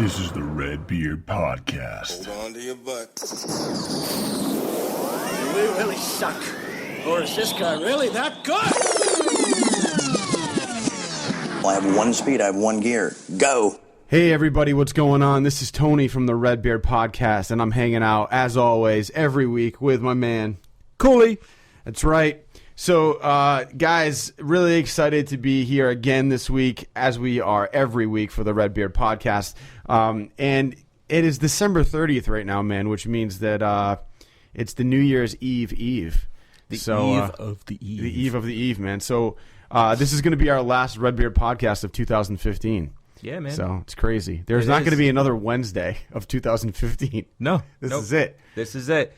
This is the RedBeard Podcast. Hold on to your butt. Do we really suck? Or is this guy really that good? I have one speed, I have one gear. Go! Hey everybody, what's going on? This is Tony from the RedBeard Podcast, and I'm hanging out, as always, every week with my man, Cooley. That's right. So, guys, really excited to be here again this week, as we are every week for the RedBeard Podcast. And it is December 30th right now, man, which means that it's the New Year's Eve. Eve of the Eve. The Eve of the Eve, man. So, this is going to be our last RedBeard Podcast of 2015. Yeah, man. So, it's crazy. There's not going to be another Wednesday of 2015. No. This is it. This is it.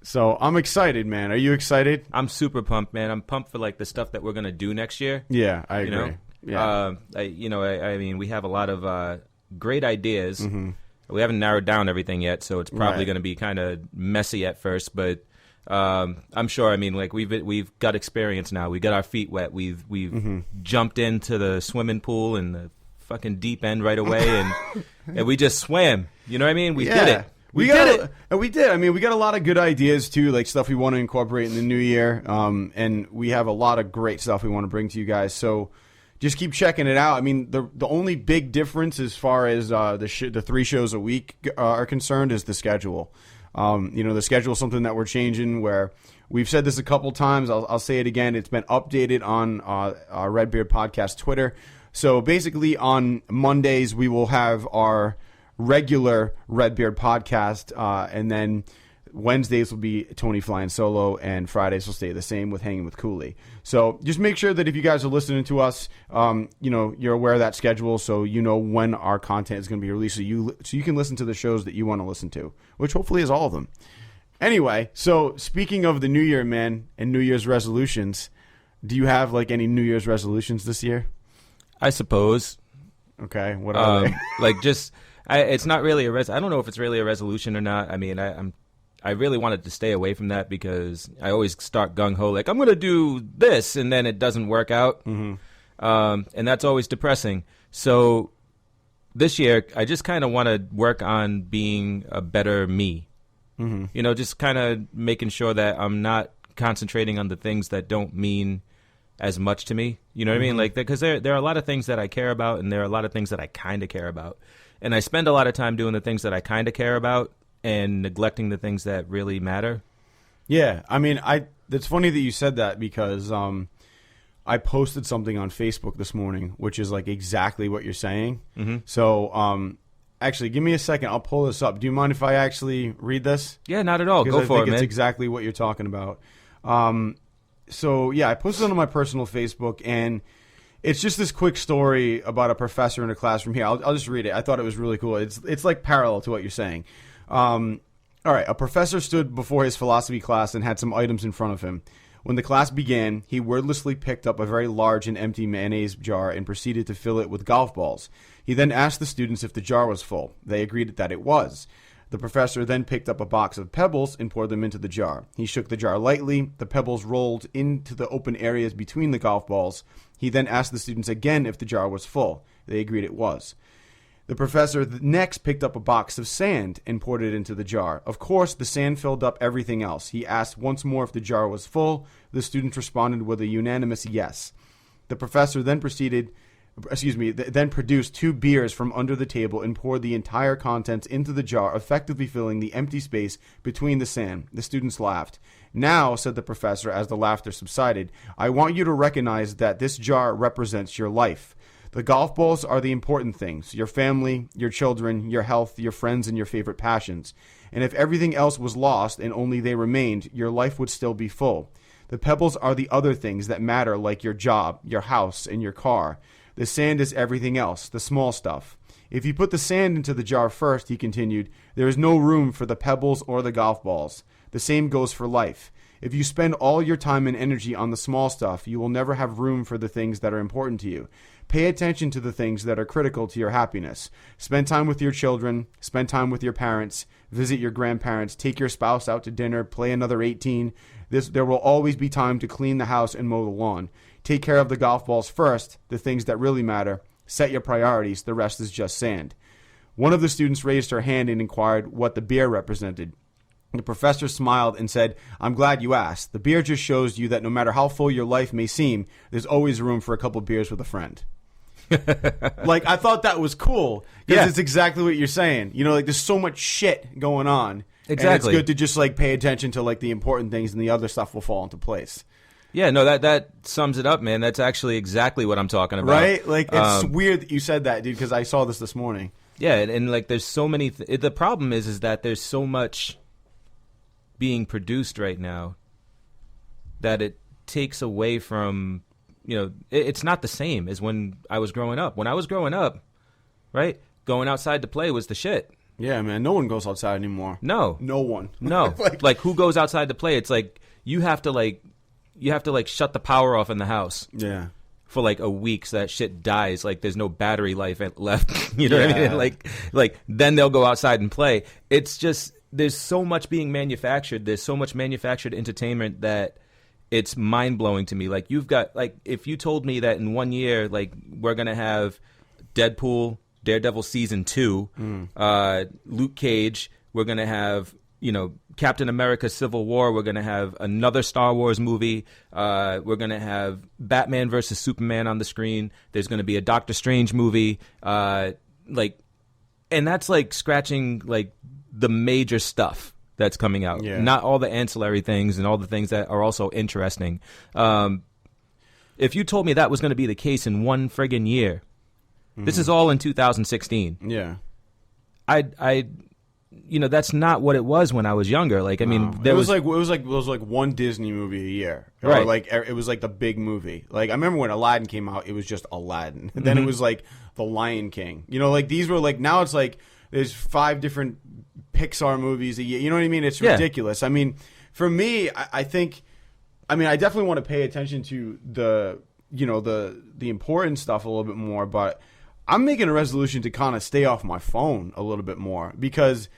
So I'm excited, man. Are you excited? I'm super pumped, man. I'm pumped for like the stuff that we're gonna do next year. Yeah, I agree. Yeah. I mean, we have a lot of great ideas. Mm-hmm. We haven't narrowed down everything yet, so it's probably Right. going to be kind of messy at first. But I'm sure. I mean, like we've got experience now. We got our feet wet. We've jumped into the swimming pool and the fucking deep end right away, and we just swam. You know what I mean? We did it. We did it. We did. I mean, we got a lot of good ideas, too, like stuff we want to incorporate in the new year. And we have a lot of great stuff we want to bring to you guys. So just keep checking it out. I mean, the only big difference as far as the 3 shows a week are concerned is the schedule. The schedule is something that we're changing where we've said this a couple times. I'll say it again. It's been updated on our RedBeard Podcast Twitter. So basically on Mondays, we will have our regular RedBeard Podcast, and then Wednesdays will be Tony flying solo, and Fridays will stay the same with Hanging with Cooley. So just make sure that if you guys are listening to us, you're aware of that schedule, so you know when our content is going to be released, so you can listen to the shows that you want to listen to, which hopefully is all of them. Anyway, so speaking of the New Year, man, and New Year's resolutions, do you have like any New Year's resolutions this year? I suppose. Okay, what are they? It's not really I don't know if it's really a resolution or not. I mean, I really wanted to stay away from that because I always start gung-ho like, I'm going to do this, and then it doesn't work out. Mm-hmm. And that's always depressing. So this year, I just kind of want to work on being a better me. Mm-hmm. Just kind of making sure that I'm not concentrating on the things that don't mean as much to me. You know what I mean? Like, because there are a lot of things that I care about, and there are a lot of things that I kind of care about. And I spend a lot of time doing the things that I kind of care about and neglecting the things that really matter. Yeah, I mean, it's funny that you said that because I posted something on Facebook this morning, which is like exactly what you're saying. Mm-hmm. So, actually, give me a second. I'll pull this up. Do you mind if I actually read this? Yeah, not at all. Go for it, man. It's exactly what you're talking about. So, yeah, I posted it on my personal Facebook, and it's just this quick story about a professor in a classroom here. I'll just read it. I thought it was really cool. It's like parallel to what you're saying. All right. A professor stood before his philosophy class and had some items in front of him. When the class began, he wordlessly picked up a very large and empty mayonnaise jar and proceeded to fill it with golf balls. He then asked the students if the jar was full. They agreed that it was. The professor then picked up a box of pebbles and poured them into the jar. He shook the jar lightly. The pebbles rolled into the open areas between the golf balls. He then asked the students again if the jar was full. They agreed it was. The professor next picked up a box of sand and poured it into the jar. Of course, the sand filled up everything else. He asked once more if the jar was full. The students responded with a unanimous yes. The professor then produced 2 beers from under the table and poured the entire contents into the jar, effectively filling the empty space between the sand. The students laughed. Now, said the professor as the laughter subsided, I want you to recognize that this jar represents your life. The golf balls are the important things, your family, your children, your health, your friends, and your favorite passions. And if everything else was lost and only they remained, your life would still be full. The pebbles are the other things that matter, like your job, your house, and your car. The sand is everything else, the small stuff. If you put the sand into the jar first, he continued, there is no room for the pebbles or the golf balls. The same goes for life. If you spend all your time and energy on the small stuff, you will never have room for the things that are important to you. Pay attention to the things that are critical to your happiness. Spend time with your children. Spend time with your parents. Visit your grandparents. Take your spouse out to dinner. Play another 18. There will always be time to clean the house and mow the lawn. Take care of the golf balls first, the things that really matter. Set your priorities. The rest is just sand. One of the students raised her hand and inquired what the beer represented. The professor smiled and said, "I'm glad you asked. The beer just shows you that no matter how full your life may seem, there's always room for a couple beers with a friend." Like, I thought that was cool. Because it's exactly what you're saying. You know, like, there's so much shit going on. Exactly. And it's good to just, like, pay attention to, like, the important things, and the other stuff will fall into place. Yeah, no, that sums it up, man. That's actually exactly what I'm talking about. Right? Like, it's weird that you said that, dude, because I saw this morning. Yeah, and like, there's so many... the problem is that there's so much being produced right now that it takes away from, you know, it's not the same as when I was growing up. When I was growing up, right, going outside to play was the shit. Yeah, man, no one goes outside anymore. No one. No. like who goes outside to play? It's like you have to shut the power off in the house. Yeah. For like a week, so that shit dies. Like, there's no battery life left. You know what I mean? Like then they'll go outside and play. It's just, there's so much being manufactured. There's so much manufactured entertainment that it's mind blowing to me. Like, you've got, like, if you told me that in 1 year, like, we're gonna have Deadpool, Daredevil season 2, Luke Cage, we're gonna have, you know, Captain America Civil War, we're going to have another Star Wars movie, we're going to have Batman versus Superman on the screen, there's going to be a Doctor Strange movie, like, and that's like scratching like the major stuff that's coming out, not all the ancillary things and all the things that are also interesting. If you told me that was going to be the case in one friggin' year, this is all in 2016. Yeah. I you know, that's not what it was when I was younger. Like, I mean, there was like one Disney movie a year, right? Or like it was like the big movie. Like, I remember when Aladdin came out, it was just Aladdin. And then it was like The Lion King. You know, like these were like, now it's like there's 5 different Pixar movies a year. You know what I mean? It's ridiculous. I mean, for me, I think, I mean, I definitely want to pay attention to the, you know, the important stuff a little bit more, but I'm making a resolution to kind of stay off my phone a little bit more because,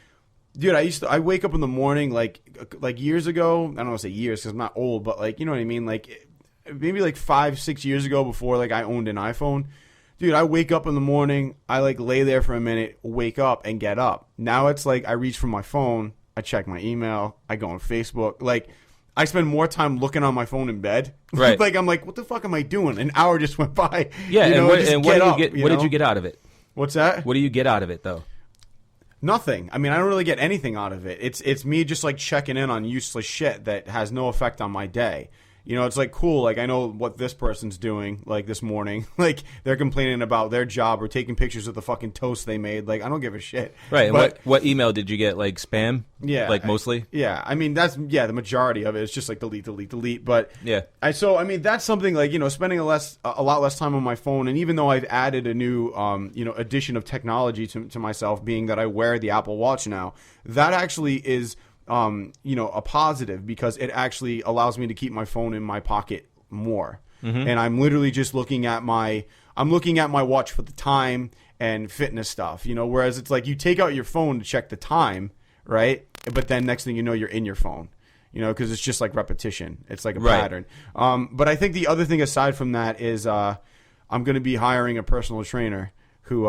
dude, I wake up in the morning like years ago. I don't want to say years because I'm not old, but like, you know what I mean? Like maybe like 5-6 years ago before like I owned an iPhone. Dude, I wake up in the morning, I like lay there for a minute, wake up and get up. Now it's like I reach for my phone, I check my email, I go on Facebook. Like, I spend more time looking on my phone in bed. Right. Like, I'm like, what the fuck am I doing? An hour just went by. Yeah, you know, what did you get out of it? What's that? What do you get out of it though? Nothing. I mean, I don't really get anything out of it. It's me just like checking in on useless shit that has no effect on my day. You know, it's like, cool, like I know what this person's doing, like this morning. Like, they're complaining about their job or taking pictures of the fucking toast they made. Like, I don't give a shit. Right, but, and what email did you get? Like spam? Yeah. Like mostly? Yeah, I mean, that's, the majority of it is just like delete. But, yeah. I mean, that's something like, you know, spending a lot less time on my phone. And even though I've added a new, you know, addition of technology to myself, being that I wear the Apple Watch now, that actually is, you know, a positive because it actually allows me to keep my phone in my pocket more. And I'm literally just looking at my watch for the time and fitness stuff, you know, whereas it's like you take out your phone to check the time, right? But then next thing you know, you're in your phone, you know, because it's just like repetition. It's like a pattern. But I think the other thing aside from that is I'm going to be hiring a personal trainer who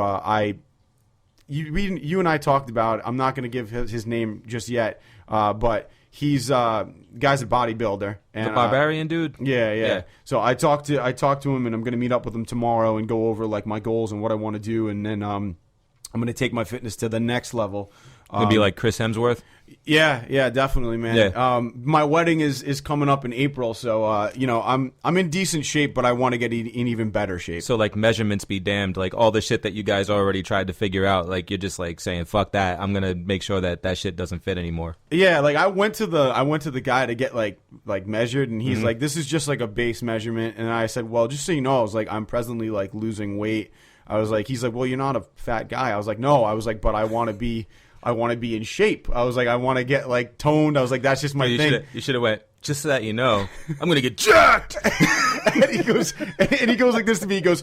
you and I talked about. I'm not going to give his name just yet, but he's guy's a bodybuilder. And, the barbarian dude? Yeah. So I talked to him, and I'm going to meet up with him tomorrow and go over like my goals and what I want to do, and then I'm going to take my fitness to the next level. It'll be like Chris Hemsworth? Yeah, definitely, man. Yeah. My wedding is coming up in April, so you know, I'm in decent shape, but I want to get in even better shape. So like measurements be damned, like all the shit that you guys already tried to figure out, like you're just like saying fuck that, I'm gonna make sure that shit doesn't fit anymore. Yeah, like I went to the guy to get like measured, and he's like, this is just like a base measurement, and I said, well, just so you know, I was like, I'm presently like losing weight. I was like, he's like, well, you're not a fat guy. I was like, no. I was like, but I want to be in shape. I was like, I want to get like toned. I was like, that's just my thing. You should have went, just so that you know, I'm going to get jacked. and he goes like this to me. He goes,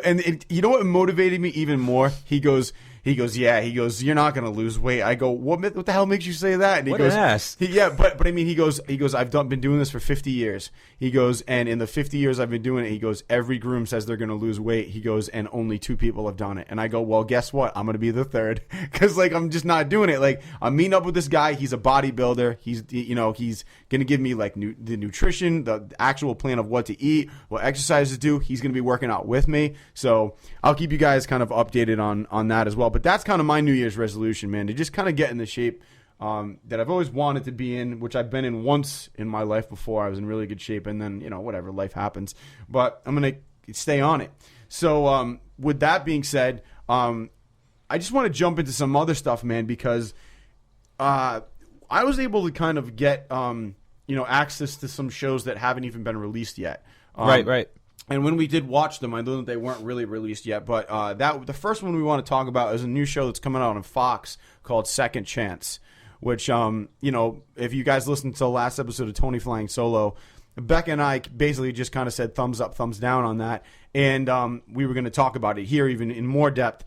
and you know what motivated me even more? He goes, He goes, yeah. He goes, you're not going to lose weight. I go, what the hell makes you say that? And he What goes, an ass. but I mean, he goes, I've been doing this for 50 years. He goes, and in the 50 years I've been doing it, he goes, every groom says they're going to lose weight. He goes, and only 2 people have done it. And I go, well, guess what? I'm going to be the 3rd because like I'm just not doing it. Like I'm meeting up with this guy. He's a bodybuilder. He's going to give me like the nutrition, the actual plan of what to eat, what exercises to do. He's going to be working out with me. So I'll keep you guys kind of updated on that as well. But that's kind of my New Year's resolution, man, to just kind of get in the shape that I've always wanted to be in, which I've been in once in my life before. I was in really good shape, and then, whatever, life happens. But I'm going to stay on it. So with that being said, I just want to jump into some other stuff, man, because I was able to kind of get, access to some shows that haven't even been released yet. Right. And when we did watch them, I know that they weren't really released yet. But the first one we want to talk about is a new show that's coming out on Fox called Second Chance, which, if you guys listened to the last episode of Tony Flying Solo, Becca and I basically just kind of said thumbs up, thumbs down on that. And we were going to talk about it here even in more depth.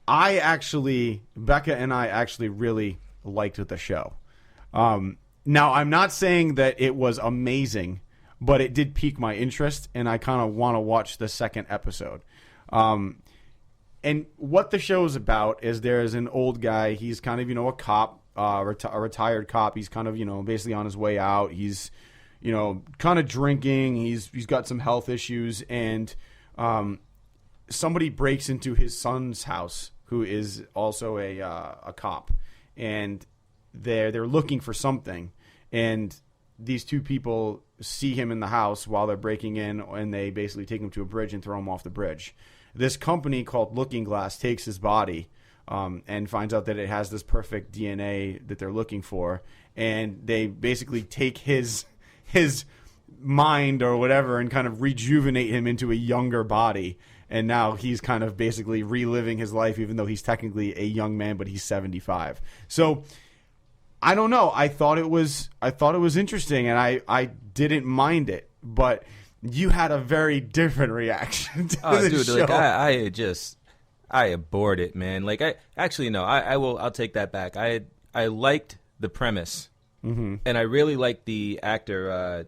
Becca and I actually really liked the show. Now, I'm not saying that it was amazing, but it did pique my interest, and I kind of want to watch the second episode. And what the show is about is there's an old guy. He's kind of, a cop, a retired cop. He's kind of, basically on his way out. He's, kind of drinking. He's got some health issues, and somebody breaks into his son's house, who is also a cop, and they're looking for something, and these 2 people see him in the house while they're breaking in, and they basically take him to a bridge and throw him off the bridge. This company called Looking Glass takes his body and finds out that it has this perfect DNA that they're looking for, and they basically take his mind or whatever and kind of rejuvenate him into a younger body. And now he's kind of basically reliving his life, even though he's technically a young man, but he's 75. So I don't know. I thought it was interesting, and I didn't mind it. But you had a very different reaction to the show. Like I abhorred it, man. Like I'll take that back. I liked the premise, and I really liked the actor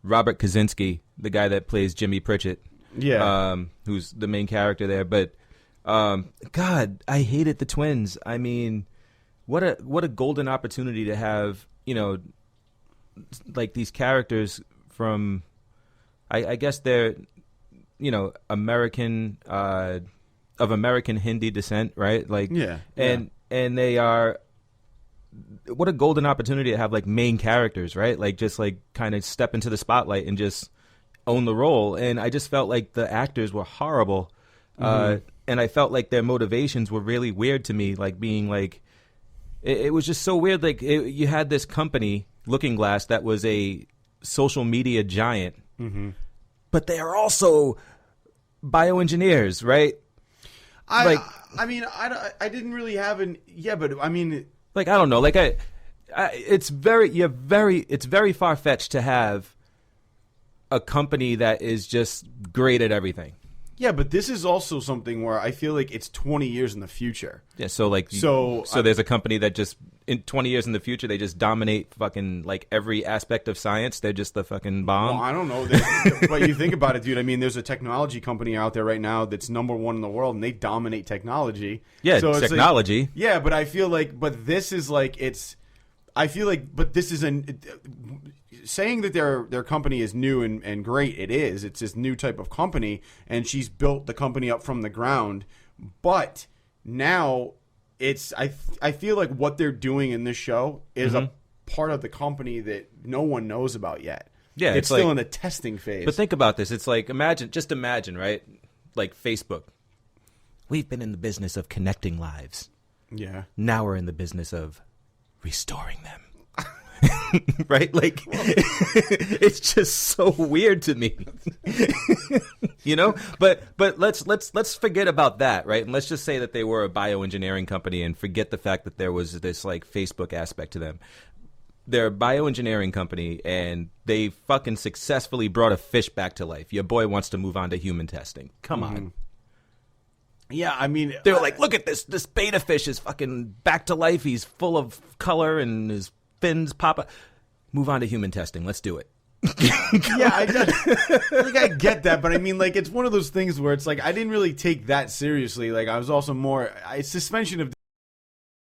Robert Kaczynski, the guy that plays Jimmy Pritchett. Yeah. Who's the main character there. But God, I hated the twins. I mean, what a golden opportunity to have, like these characters from, I guess they're, American, of American Hindi descent, right? Like, yeah. And they are, what a golden opportunity to have like main characters, right? Like just like kind of step into the spotlight and just own the role. And I just felt like the actors were horrible. And I felt like their motivations were really weird to me, like being like, it was just so weird. Like you had this company, Looking Glass, that was a social media giant, but they are also bioengineers, right? I didn't really have but I mean, like, I don't know. Like it's very far-fetched to have a company that is just great at everything. Yeah, but this is also something where I feel like it's 20 years in the future. Yeah, so there's a company that just in 20 years in the future they just dominate fucking like every aspect of science. They're just the fucking bomb. Well, I don't know, but you think about it, dude. I mean, there's a technology company out there right now that's #1 in the world, and they dominate technology. Yeah, so it's technology. Like, yeah, but I feel like, this is saying that their company is new and great. It is. It's this new type of company, and she's built the company up from the ground. But now I feel like what they're doing in this show is a part of the company that no one knows about yet. Yeah, it's still in the testing phase. But think about this. It's like imagine, right? Like Facebook. We've been in the business of connecting lives. Yeah. Now we're in the business of restoring them. Right? Like, it's just so weird to me. But let's forget about that, right? And let's just say that they were a bioengineering company and forget the fact that there was this like Facebook aspect to them. They're a bioengineering company, and they fucking successfully brought a fish back to life. Your boy wants to move on to human testing. Come on. Yeah, I mean, They were like, look at this beta fish is fucking back to life. He's full of color and his fins pop up. Move on to human testing. Let's do it. Yeah, I get that, but I mean, like, it's one of those things where it's like I didn't really take that seriously. Like, I was also more suspension of